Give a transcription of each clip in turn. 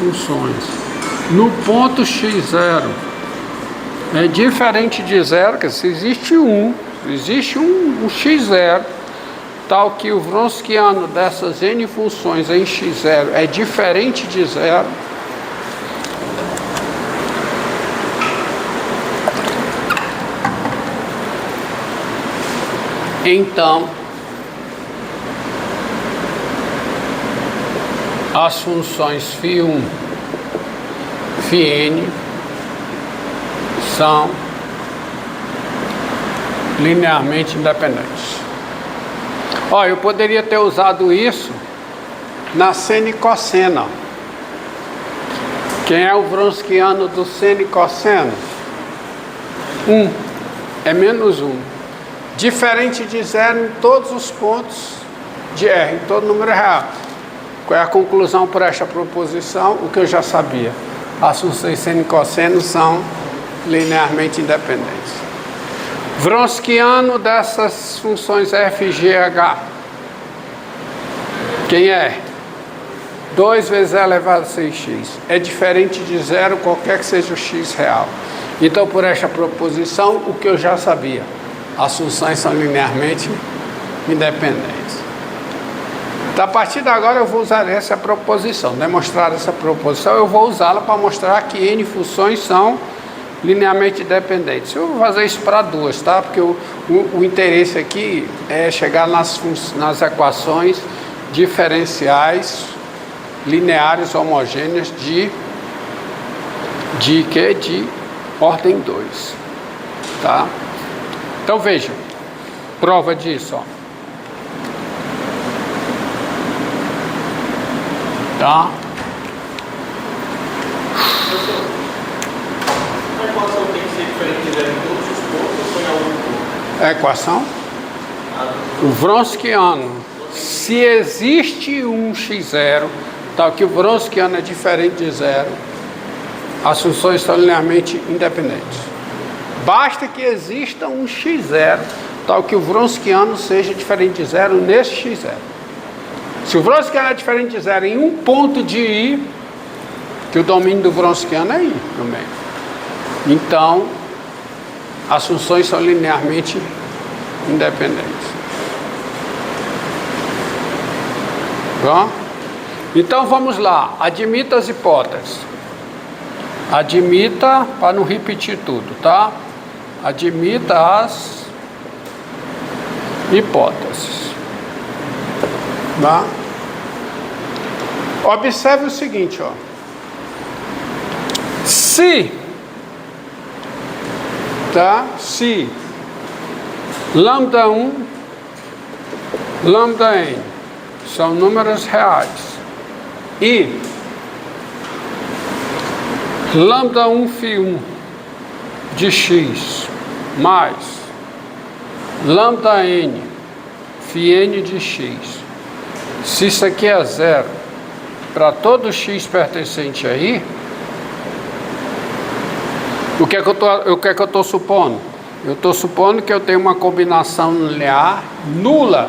funções no ponto x0 é diferente de zero, que se existe um x0, tal que o Wronskiano dessas n funções em x0 é diferente de zero, então as funções φ1, φn são linearmente independentes. Olha, eu poderia ter usado isso na seno e cosseno. Quem é o Wronskiano do seno e cosseno? 1 é menos 1. Diferente de zero em todos os pontos de R, em todo número real. Qual é a conclusão por esta proposição? O que eu já sabia. As funções seno e cosseno são linearmente independentes. Wronskiano dessas funções f, g, h. Quem é? 2 vezes e elevado a 6x. É diferente de zero, qualquer que seja o x real. Então, por esta proposição, o que eu já sabia. As funções são linearmente independentes. Então, a partir de agora eu vou usar essa proposição. Demonstrar essa proposição, eu vou usá-la para mostrar que n funções são linearmente independentes. Eu vou fazer isso para duas, tá? Porque o interesse aqui é chegar nas equações diferenciais lineares homogêneas de ordem 2, tá? Então vejam, prova disso, ó. Tá? A equação tem que ser diferente de zero em todos os pontos ou só em algum ponto? A equação? O Wronskiano, se existe um x0, tal que o Wronskiano é diferente de zero, as funções são linearmente independentes. Basta que exista um x0, tal que o Wronskiano seja diferente de zero nesse x0. Se o Wronskiano é diferente de zero em um ponto de I, que o domínio do Wronskiano é I também. Então, as funções são linearmente independentes. Bom? Então, vamos lá. Admita as hipóteses. Admita, para não repetir tudo, tá? Admita as hipóteses. Tá? Observe o seguinte, ó. Se lambda 1, lambda n são números reais e lambda 1 φ1 de x mais lambda n φn de x, se isso aqui é zero para todo x pertencente a I, o que é que eu estou supondo? Eu estou supondo que eu tenho uma combinação linear nula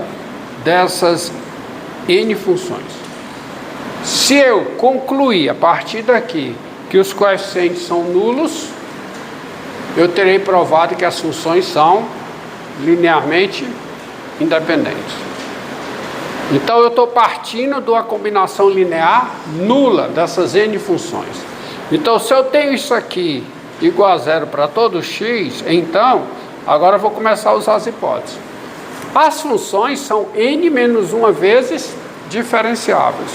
dessas n funções. Se eu concluir a partir daqui que os coeficientes são nulos, eu terei provado que as funções são linearmente independentes. Então eu estou partindo de uma combinação linear nula dessas n funções. Então se eu tenho isso aqui igual a zero para todo x, então agora eu vou começar a usar as hipóteses. As funções são n menos uma vezes diferenciáveis.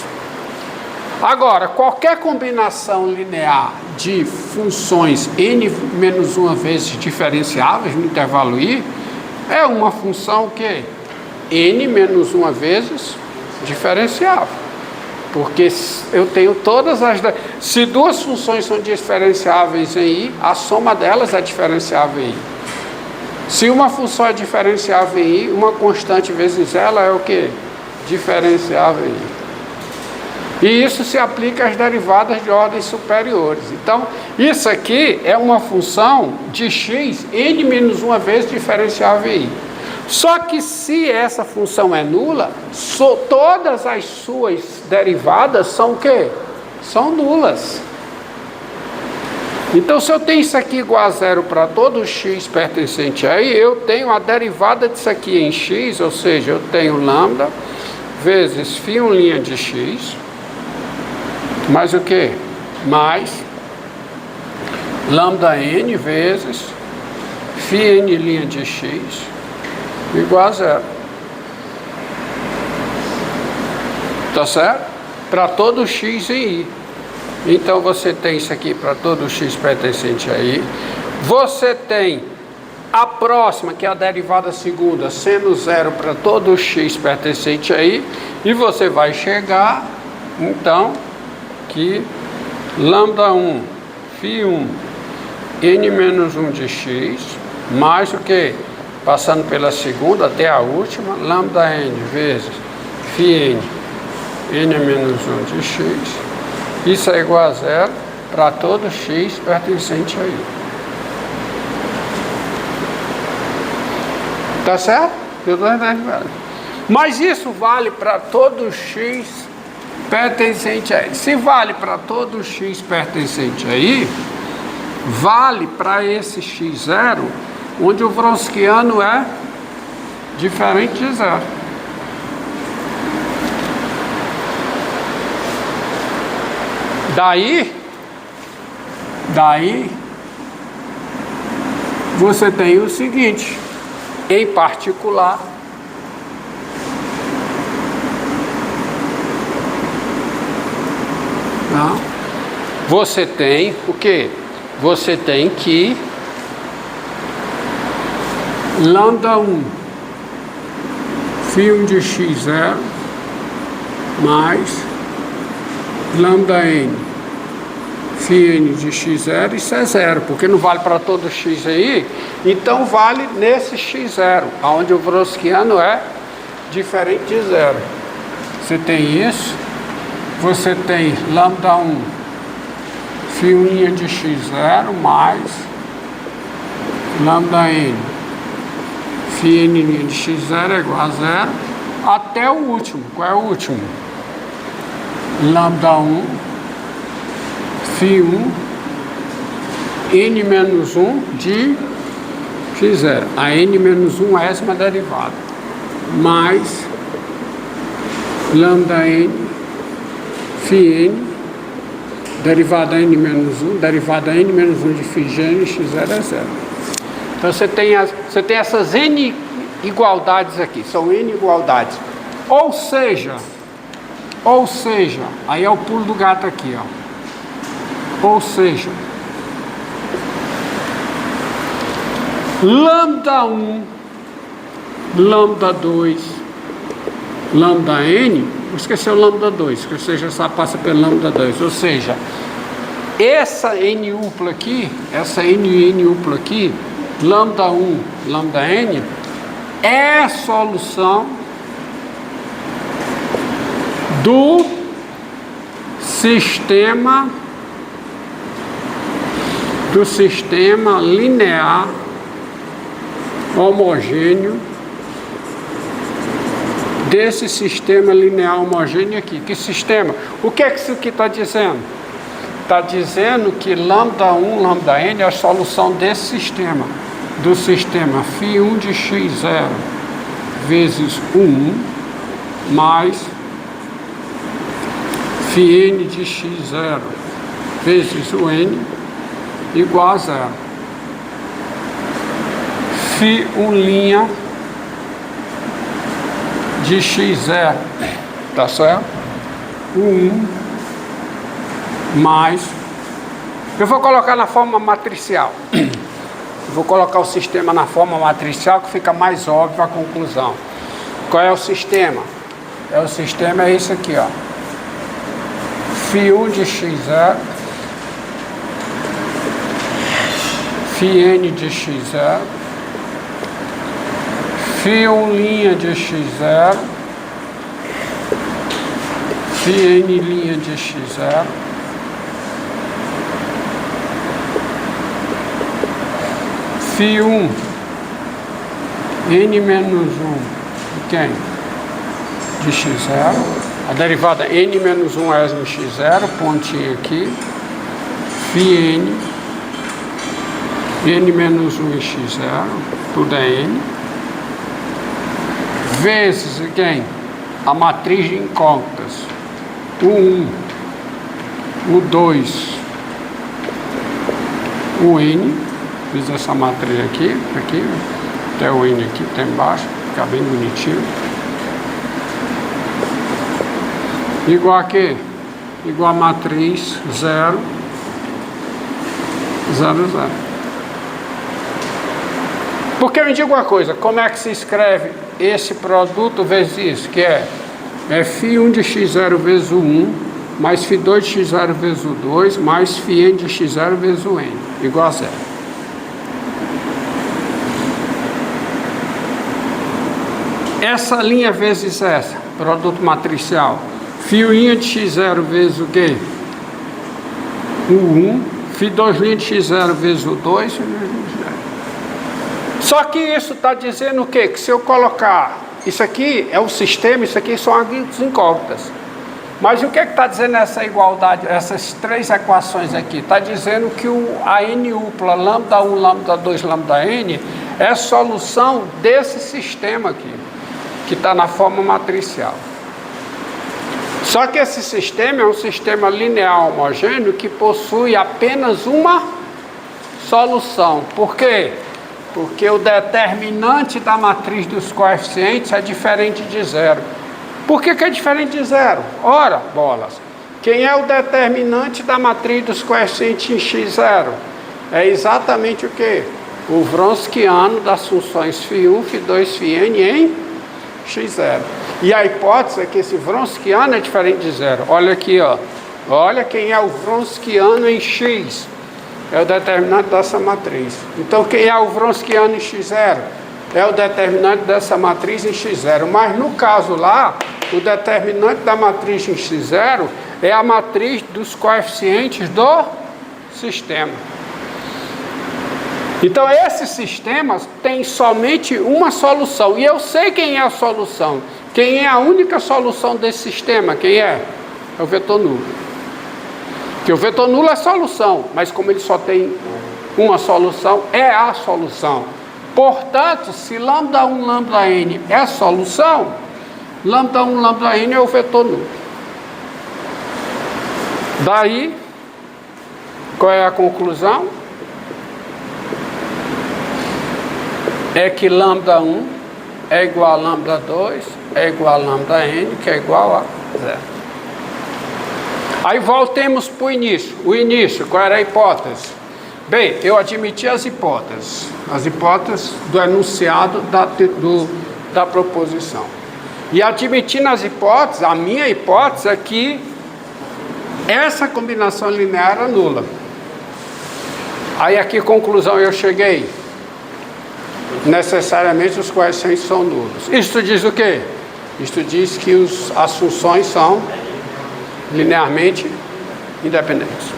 Agora, qualquer combinação linear de funções n menos uma vezes diferenciáveis no intervalo i é uma função que n menos uma vezes diferenciável. Porque eu tenho todas as... Se duas funções são diferenciáveis em i, a soma delas é diferenciável em i. Se uma função é diferenciável em i, uma constante vezes ela é o quê? Diferenciável em i. E isso se aplica às derivadas de ordens superiores. Então, isso aqui é uma função de x n menos uma vez diferenciável em i. Só que se essa função é nula, todas as suas derivadas são o quê? são nulas. Então, se eu tenho isso aqui igual a zero para todo x pertencente a i, eu tenho a derivada disso aqui em x, ou seja, eu tenho lambda vezes φ1' de x, mais o quê? Mais lambda n vezes φn' de x igual a zero. Tá certo? Para todo x em i. Então você tem isso aqui para todo x pertencente a i. Você tem a próxima, que é a derivada segunda, sendo zero para todo x pertencente a i. E você vai chegar, então, que lambda 1, φ1, n menos 1 de x, mais o que? Passando pela segunda até a última, lambda n vezes φn, n menos 1 de x. Isso é igual a zero para todo x pertencente a i. Tá certo? Mas isso vale para todo x pertencente a i. Se vale para todo x pertencente a i, vale para esse x0, onde o Wronskiano é diferente de zero. Daí, você tem o seguinte, em particular, tá? Você tem o quê? Você tem que lambda 1, φ1 de x0, mais lambda n, φn de x0, isso é zero, porque não vale para todo x aí, então vale nesse x0, onde o Wronskiano é diferente de zero. Você tem isso, você tem lambda 1, φ1' de x0, mais lambda n, φn' de x0 é igual a zero, até o último. Qual é o último? Lambda 1, φ1, n menos 1 de x0. A n menos 1 é essa derivada. Mais lambda n, φn, derivada n menos 1, derivada n menos 1 de φg, x0 é zero. Então você tem essas n igualdades aqui, são n igualdades. Ou seja, aí é o pulo do gato aqui, ó. Ou seja, lambda 1, lambda 2, lambda n, vou esquecer o lambda 2, que seja só passa pelo lambda 2. Ou seja, essa n upla aqui, essa n upla aqui, lambda 1, lambda n, é a solução do sistema linear homogêneo, desse sistema linear homogêneo aqui. Que sistema? O que é que isso aqui está dizendo? Está dizendo que lambda 1, lambda n é a solução desse sistema, do sistema φ1 de x0 vezes 1 mais φn de x0 vezes o n igual a zero. φ1' de x0, tá certo? O 1 mais, eu vou colocar na forma matricial. Vou colocar o sistema na forma matricial, que fica mais óbvio a conclusão. Qual é o sistema? O sistema é esse aqui, ó. φ1 de x0, φn de x0, φ1' de x0, φn' de x0, φ1, n menos 1 de quem? De x0, A derivada n menos 1 esmo x0, pontinho aqui, φ n menos 1 em x0, tudo é n, vezes, quem? A matriz de incógnitas, o 1, o 2, o n, fiz essa matriz aqui, até o n aqui, até embaixo, fica bem bonitinho. Igual a quê? Igual a matriz 0, 0, 0. Porque me diga uma coisa, como é que se escreve esse produto vezes isso? Que é φ1 de x0 vezes o 1, mais φ2 de x0 vezes o 2, mais φn de x0 vezes o n, igual a 0. Essa linha vezes essa, produto matricial, φ1 de x0 vezes o quê? O 1, φ2' de x0 vezes o 2, só que isso está dizendo o quê? Que se eu colocar, isso aqui é o sistema, isso aqui são as incógnitas. Mas o que está dizendo essa igualdade, essas três equações aqui? Está dizendo que a n-upla, lambda 1, lambda 2, lambda n, é a solução desse sistema aqui, que está na forma matricial. Só que esse sistema é um sistema linear homogêneo que possui apenas uma solução. Por quê? Porque o determinante da matriz dos coeficientes é diferente de zero. Por que é diferente de zero? Ora, bolas, quem é o determinante da matriz dos coeficientes em x0? É exatamente o quê? O Wronskiano das funções φ1, φ2, φn em x0. E a hipótese é que esse Wronskiano é diferente de zero. Olha aqui, ó. Olha quem é o Wronskiano em x. É o determinante dessa matriz. Então, quem é o Wronskiano em x0? É o determinante dessa matriz em x0. Mas, no caso lá, o determinante da matriz em x0 é a matriz dos coeficientes do sistema. Então, esse sistema tem somente uma solução. E eu sei quem é a solução. Quem é a única solução desse sistema? Quem é? É o vetor nulo. Porque o vetor nulo é solução, mas como ele só tem uma solução, é a solução. Portanto, se lambda 1, lambda n é a solução, lambda 1, lambda n é o vetor nulo. Daí, qual é a conclusão? É que lambda 1 é igual a lambda 2, é igual a lambda n, que é igual a 0. Aí voltemos para o início. O início, qual era a hipótese? Bem, eu admiti as hipóteses do enunciado da proposição. E admitindo as hipóteses, a minha hipótese é que essa combinação linear era nula. Aí a que conclusão eu cheguei? Necessariamente os coeficientes são nulos. Isto diz o quê? Isto diz que as funções são linearmente independentes.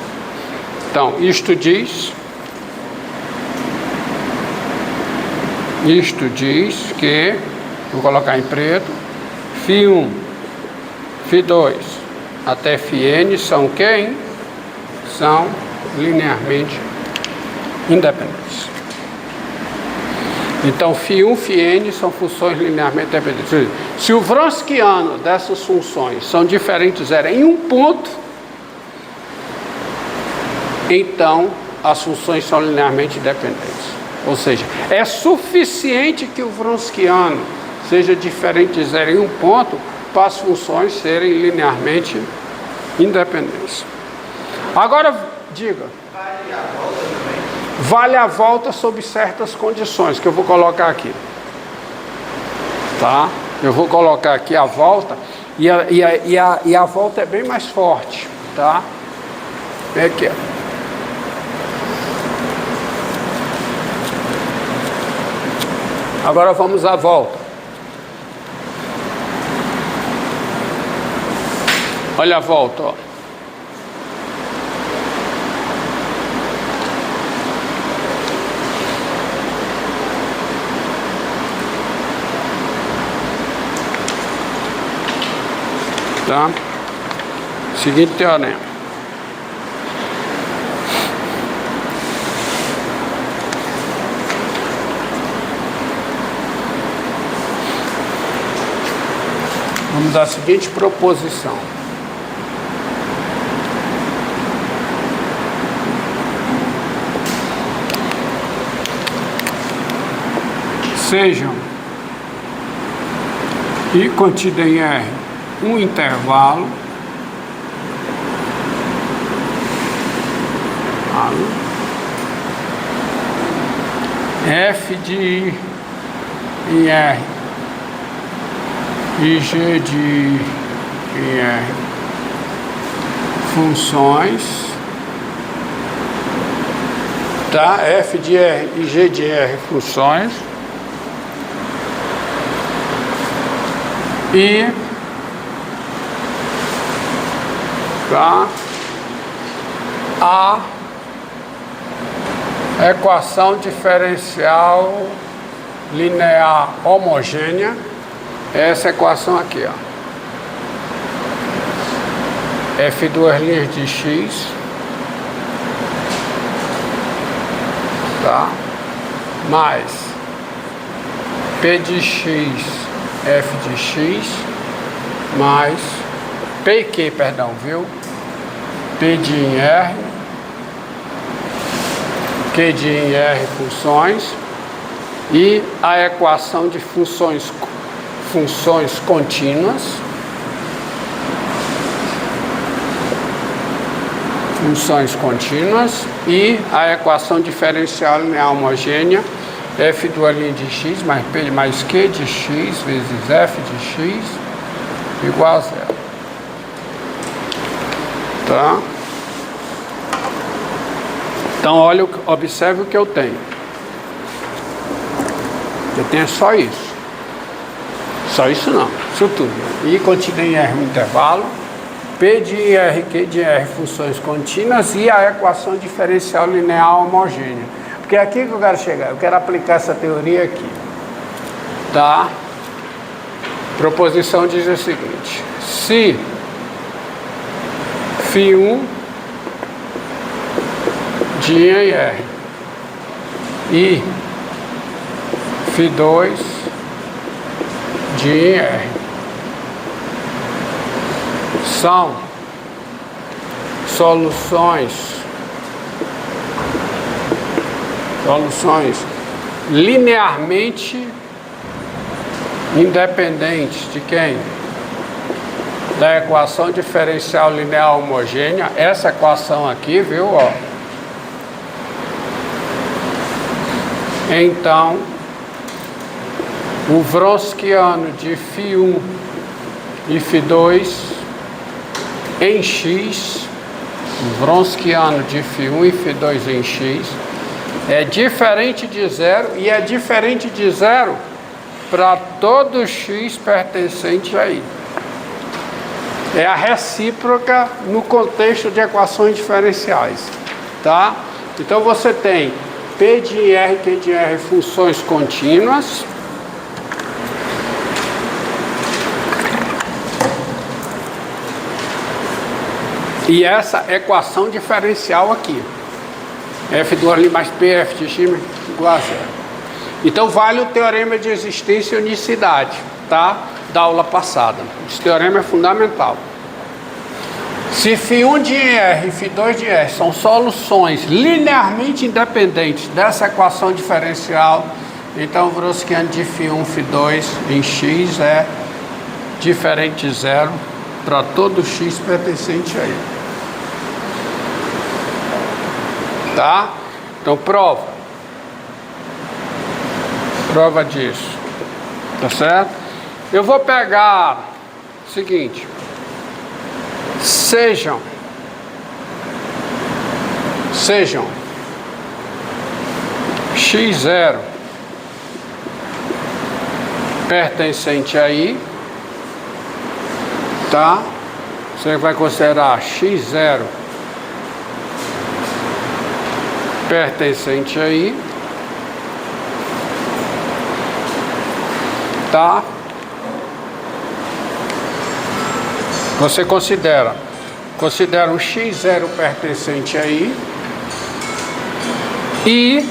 Então, isto diz que, vou colocar em preto, φ1, φ2 até φn são quem? São linearmente independentes. Então, φ1, φn são funções linearmente independentes. Se o Wronskiano dessas funções são diferentes de zero em um ponto, então as funções são linearmente independentes. Ou seja, é suficiente que o Wronskiano seja diferente de zero em um ponto para as funções serem linearmente independentes. Agora, diga. Vale a volta sob certas condições, que eu vou colocar aqui. Tá? Eu vou colocar aqui a volta, e a volta é bem mais forte. Tá? Vem aqui. Agora vamos à volta. Olha a volta, ó. Tá? Seguinte teorema. Vamos dar a seguinte proposição. Sejam e contido em R um intervalo F de I em R e G de I em R funções, tá? F de R e G de R funções e tá? A equação diferencial linear homogênea, essa equação aqui, ó, F duas linhas de x, tá? Mais P de x, F de x, mais P e Q, perdão, viu? P de em R, Q de em R funções e a equação de funções contínuas, e a equação diferencial linear homogênea F duas linhas de x mais P mais Q de x vezes F de x igual a zero. Tá? Então, olha, observe o que eu tenho. Eu tenho só isso. Só isso não. Isso tudo. I contido em R um intervalo, P de R, Q de R funções contínuas e a equação diferencial linear homogênea. Porque é aqui que eu quero chegar. Eu quero aplicar essa teoria aqui. Tá? Proposição diz o seguinte: se φ1 de I em R e φ2 de I em R são soluções linearmente independentes de quem? Da equação diferencial linear homogênea, essa equação aqui, viu, ó. Então, o Wronskiano de φ1 e φ2 em x, o Wronskiano de φ1 e φ2 em x, é diferente de zero, e é diferente de zero para todo x pertencente a I. É a recíproca no contexto de equações diferenciais, tá? Então você tem P de R, Q de R funções contínuas, e essa equação diferencial aqui, F duas ali mais P, F de x igual a zero. Então vale o teorema de existência e unicidade, tá? Da aula passada. Esse teorema é fundamental. Se φ1 de R e φ2 de R são soluções linearmente independentes dessa equação diferencial, então o Wronskiano de φ1, φ2 em x é diferente de zero para todo x pertencente a ele. Tá? Então prova disso, tá certo? Eu vou pegar o seguinte: sejam x0 pertencente a I, tá? Você vai considerar x0 pertencente a I, tá? Você considera um x0 pertencente aí e